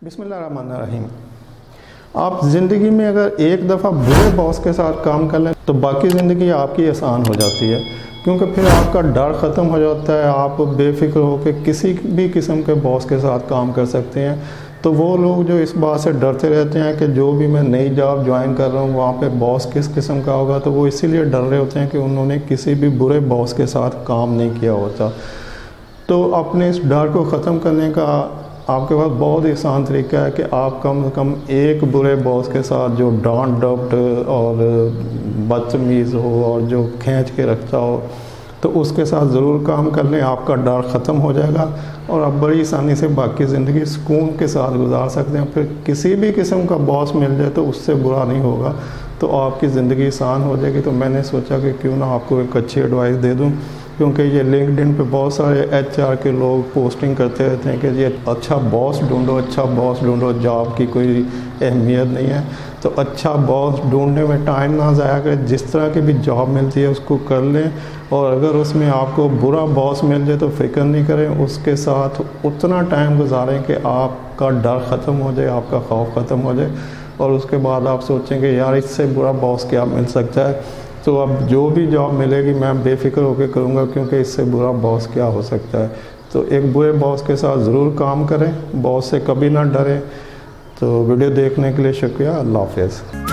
बिस्मिल्लाहिर्रहमानिर्रहीम। आप ज़िंदगी में अगर एक दफ़ा बुरे बॉस के साथ काम कर लें तो बाकी ज़िंदगी आपकी आसान हो जाती है, क्योंकि फिर आपका डर ख़त्म हो जाता है। आप बेफिक्र होकर किसी भी किस्म के बॉस के साथ काम कर सकते हैं। तो वो लोग जो इस बात से डरते रहते हैं कि जो भी मैं नई जॉब ज्वाइन कर रहा हूँ वहाँ पे बॉस किस किस्म का होगा, तो वो इसीलिए डर रहे होते हैं कि उन्होंने किसी भी बुरे बॉस के साथ काम नहीं किया होता। तो अपने इस डर को ख़त्म करने का आपके पास बहुत ही आसान तरीका है कि आप कम से कम एक बुरे बॉस के साथ जो डांट डपट और बदतमीज़ हो और जो खींच के रखता हो, तो उसके साथ ज़रूर काम कर लें। आपका डर ख़त्म हो जाएगा और आप बड़ी आसानी से बाकी ज़िंदगी सुकून के साथ गुजार सकते हैं। फिर किसी भी किस्म का बॉस मिल जाए तो उससे बुरा नहीं होगा, तो आपकी ज़िंदगी आसान हो जाएगी। तो मैंने सोचा कि क्यों ना आपको एक अच्छी एडवाइस दे दूं, क्योंकि ये लिंक्डइन पे बहुत सारे HR के लोग पोस्टिंग करते रहते हैं कि ये अच्छा बॉस ढूंढो, अच्छा बॉस ढूंढो, जॉब की कोई अहमियत नहीं है। तो अच्छा बॉस ढूंढने में टाइम ना ज़ाया करें, जिस तरह की भी जॉब मिलती है उसको कर लें। और अगर उसमें आपको बुरा बॉस मिल जाए तो फ़िक्र नहीं करें, उसके साथ उतना टाइम गुजारें कि आपका डर ख़त्म हो जाए, आपका खौफ ख़त्म हो जाए, और उसके बाद आप सोचेंगे यार इससे बुरा बॉस क्या मिल सकता है। तो अब जो भी जॉब मिलेगी मैं बेफिक्र होकर करूँगा, क्योंकि इससे बुरा बॉस क्या हो सकता है। तो एक बुरे बॉस के साथ ज़रूर काम करें, बॉस से कभी ना डरें। तो वीडियो देखने के लिए शुक्रिया। अल्लाह हाफ़िज़।